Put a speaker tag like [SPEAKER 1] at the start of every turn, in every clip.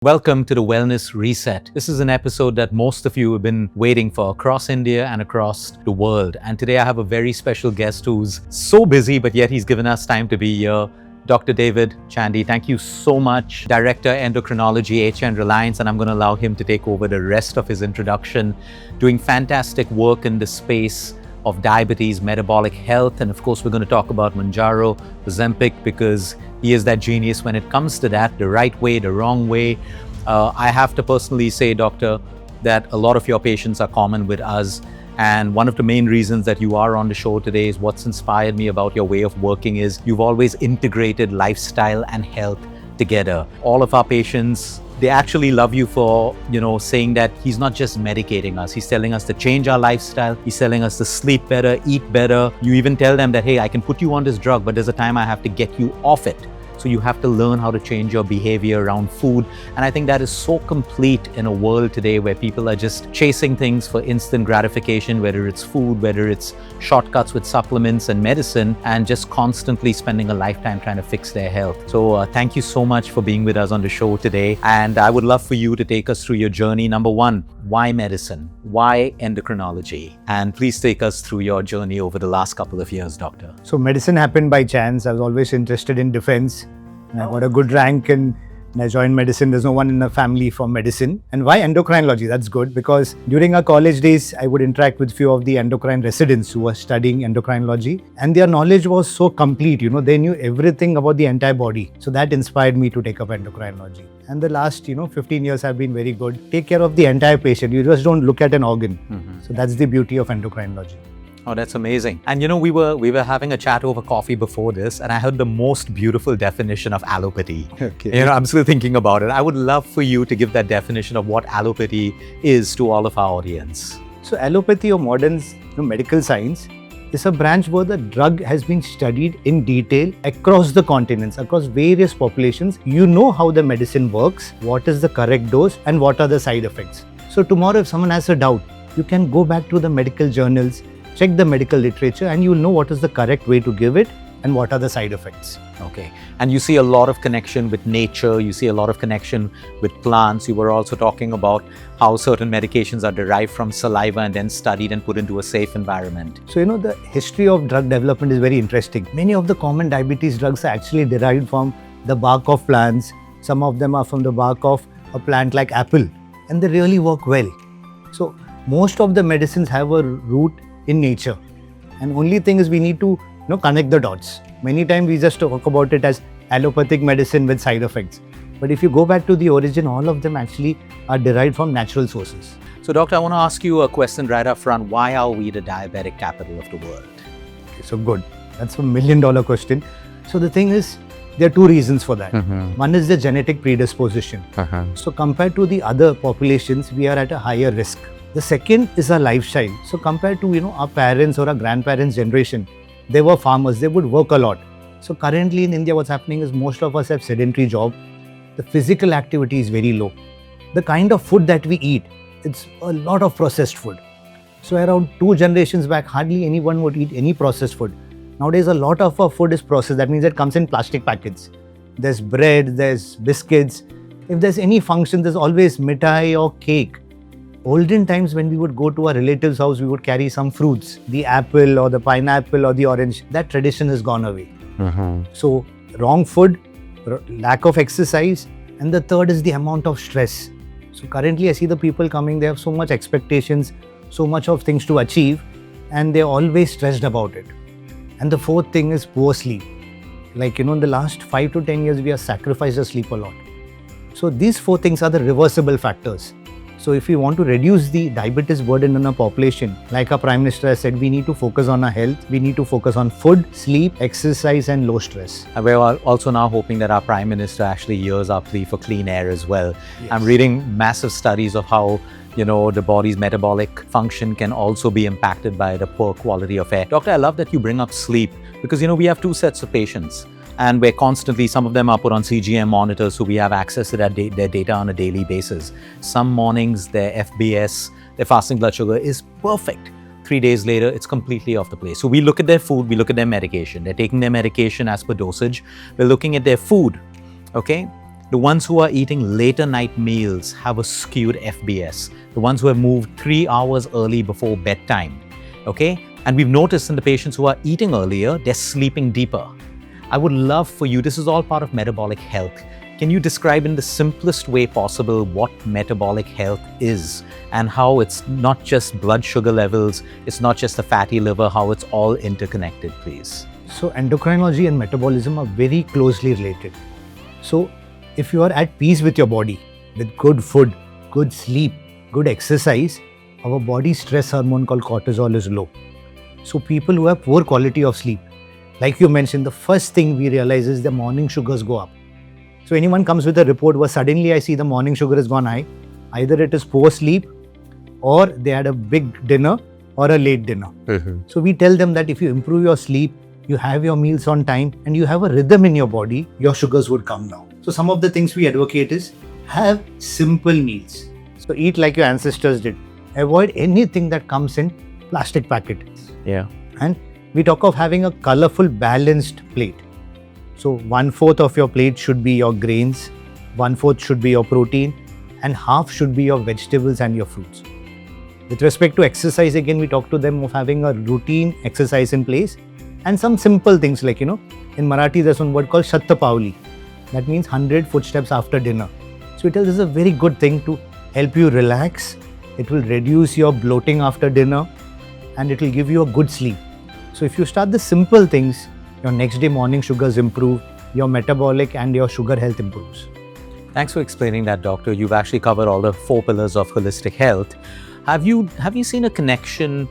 [SPEAKER 1] Welcome to the Wellness Reset. This is an episode that most of you have been waiting for across India and across the world. And today I have a very special guest who's so busy, but yet he's given us time to be here. Dr. David Chandy, thank you so much. Director, Endocrinology, HN Reliance, and I'm going to allow him to take over the rest of his introduction, doing fantastic work in the space of diabetes, metabolic health, and of course we're going to talk about Mounjaro, Ozempic, because he is that genius when it comes to that, the right way, the wrong way. I have to personally say, Doctor, that a lot of your patients are common with us, and one of the main reasons that you are on the show today is what's inspired me about your way of working is you've always integrated lifestyle and health together. All of our patients, they actually love you for, saying that he's not just medicating us. He's telling us to change our lifestyle. He's telling us to sleep better, eat better. You even tell them that, hey, I can put you on this drug, but there's a time I have to get you off it. So you have to learn how to change your behavior around food. And I think that is so complete in a world today where people are just chasing things for instant gratification, whether it's food, whether it's shortcuts with supplements and medicine, and just constantly spending a lifetime trying to fix their health. So thank you so much for being with us on the show today. And I would love for you to take us through your journey. Number one, why medicine? Why endocrinology? And please take us through your journey over the last couple of years, Doctor.
[SPEAKER 2] So medicine happened by chance. I was always interested in defense. I got a good rank and I joined medicine. There's no one in the family from medicine. And why endocrinology? That's good because during our college days, I would interact with few of the endocrine residents who were studying endocrinology, and their knowledge was so complete. They knew everything about the entire body. So that inspired me to take up endocrinology. And the last, 15 years have been very good. Take care of the entire patient. You just don't look at an organ. So that's the beauty of endocrinology.
[SPEAKER 1] Oh, that's amazing. And we were having a chat over coffee before this, and I heard the most beautiful definition of allopathy.
[SPEAKER 2] Okay.
[SPEAKER 1] I'm still thinking about it. I would love for you to give that definition of what allopathy is to all of our audience.
[SPEAKER 2] So allopathy, or modern medical science, is a branch where the drug has been studied in detail across the continents, across various populations. You know how the medicine works, what is the correct dose, and what are the side effects. So tomorrow if someone has a doubt, you can go back to the medical journals, check the medical literature, and you will know what is the correct way to give it and what are the side effects.
[SPEAKER 1] Okay. And you see a lot of connection with nature, you see a lot of connection with plants. You were also talking about how certain medications are derived from saliva and then studied and put into a safe environment.
[SPEAKER 2] So, the history of drug development is very interesting. Many of the common diabetes drugs are actually derived from the bark of plants. Some of them are from the bark of a plant like apple, and they really work well. So, most of the medicines have a root in nature, and only thing is we need to connect the dots. Many times we just talk about it as allopathic medicine with side effects, but if you go back to the origin, all of them actually are derived from natural sources.
[SPEAKER 1] So Doctor, I want to ask you a question right up front. Why are we the diabetic capital of the world?
[SPEAKER 2] Okay, so good, that's $1 million question. So the thing is, there are two reasons for that. One is the genetic predisposition. So compared to the other populations, we are at a higher risk. The second is our lifestyle. So compared to our parents or our grandparents' generation, they were farmers, they would work a lot. So currently in India, what's happening is most of us have sedentary job. The physical activity is very low. The kind of food that we eat, it's a lot of processed food. So around 2 generations back, hardly anyone would eat any processed food. Nowadays, a lot of our food is processed. That means it comes in plastic packets. There's bread, there's biscuits. If there's any function, there's always mithai or cake. Olden times when we would go to our relative's house, we would carry some fruits, the apple or the pineapple or the orange. That tradition has gone away. So wrong food, lack of exercise, and the third is the amount of stress. So currently I see the people coming, they have so much expectations, so much of things to achieve, and they're always stressed about it. And the fourth thing is poor sleep. In the last 5 to 10 years, we have sacrificed our sleep a lot. So these 4 things are the reversible factors. So if we want to reduce the diabetes burden in our population, like our Prime Minister has said, we need to focus on our health, we need to focus on food, sleep, exercise, and low stress.
[SPEAKER 1] And we're also now hoping that our Prime Minister actually hears our plea for clean air as well.
[SPEAKER 2] Yes.
[SPEAKER 1] I'm reading massive studies of how the body's metabolic function can also be impacted by the poor quality of air. Doctor, I love that you bring up sleep because we have 2 sets of patients. And we're constantly, some of them are put on CGM monitors, so we have access to their data on a daily basis. Some mornings, their FBS, their fasting blood sugar is perfect. 3 days later, it's completely off the place. So we look at their food, we look at their medication. They're taking their medication as per dosage. We're looking at their food, okay? The ones who are eating later night meals have a skewed FBS. The ones who have moved 3 hours early before bedtime, okay? And we've noticed in the patients who are eating earlier, they're sleeping deeper. I would love for you, this is all part of metabolic health. Can you describe in the simplest way possible what metabolic health is and how it's not just blood sugar levels, it's not just the fatty liver, how it's all interconnected, please?
[SPEAKER 2] So endocrinology and metabolism are very closely related. So if you are at peace with your body, with good food, good sleep, good exercise, our body's stress hormone called cortisol is low. So people who have poor quality of sleep, like you mentioned, the first thing we realize is the morning sugars go up. So anyone comes with a report where suddenly I see the morning sugar has gone high, either it is poor sleep or they had a big dinner or a late dinner. So we tell them that if you improve your sleep, you have your meals on time and you have a rhythm in your body, your sugars would come down. So some of the things we advocate is have simple meals. So eat like your ancestors did. Avoid anything that comes in plastic packet.
[SPEAKER 1] Yeah.
[SPEAKER 2] And we talk of having a colorful, balanced plate. So 1/4 of your plate should be your grains, 1/4 should be your protein, and half should be your vegetables and your fruits. With respect to exercise, again, we talk to them of having a routine exercise in place and some simple things like, in Marathi, there's one word called Shatapadi. That means 100 footsteps after dinner. So it is a very good thing to help you relax. It will reduce your bloating after dinner and it will give you a good sleep. So if you start the simple things, your next day morning sugars improve, your metabolic and your sugar health improves.
[SPEAKER 1] Thanks for explaining that, doctor. You've actually covered all the 4 pillars of holistic health. Have you seen a connection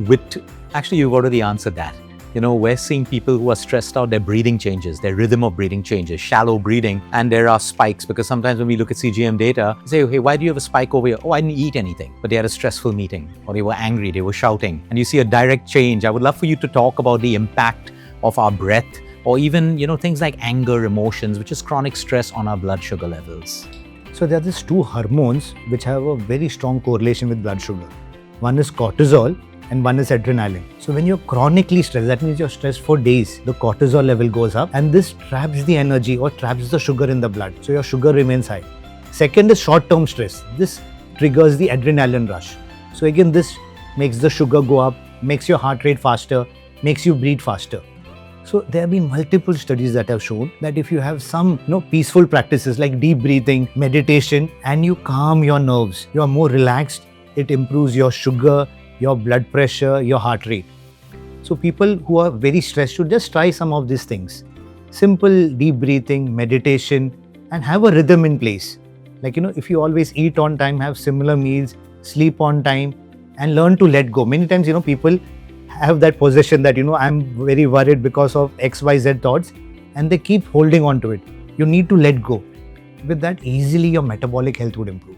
[SPEAKER 1] with, actually you've already answered that. We're seeing people who are stressed out, their breathing changes, their rhythm of breathing changes, shallow breathing, and there are spikes because sometimes when we look at CGM data, we say, hey, why do you have a spike over here? Oh, I didn't eat anything, but they had a stressful meeting or they were angry, they were shouting, and you see a direct change. I would love for you to talk about the impact of our breath or even, things like anger, emotions, which is chronic stress on our blood sugar levels.
[SPEAKER 2] So there are these 2 hormones which have a very strong correlation with blood sugar. One is cortisol and one is adrenaline. So when you're chronically stressed, that means you're stressed for days, the cortisol level goes up and this traps the energy or traps the sugar in the blood. So your sugar remains high. Second is short-term stress. This triggers the adrenaline rush. So again, this makes the sugar go up, makes your heart rate faster, makes you breathe faster. So there have been multiple studies that have shown that if you have some peaceful practices like deep breathing, meditation, and you calm your nerves, you are more relaxed, it improves your sugar, your blood pressure, your heart rate. So people who are very stressed should just try some of these things. Simple deep breathing, meditation, and have a rhythm in place. Like, if you always eat on time, have similar meals, sleep on time, and learn to let go. Many times, people have that possession that, I'm very worried because of XYZ thoughts, and they keep holding on to it. You need to let go. With that, easily your metabolic health would improve.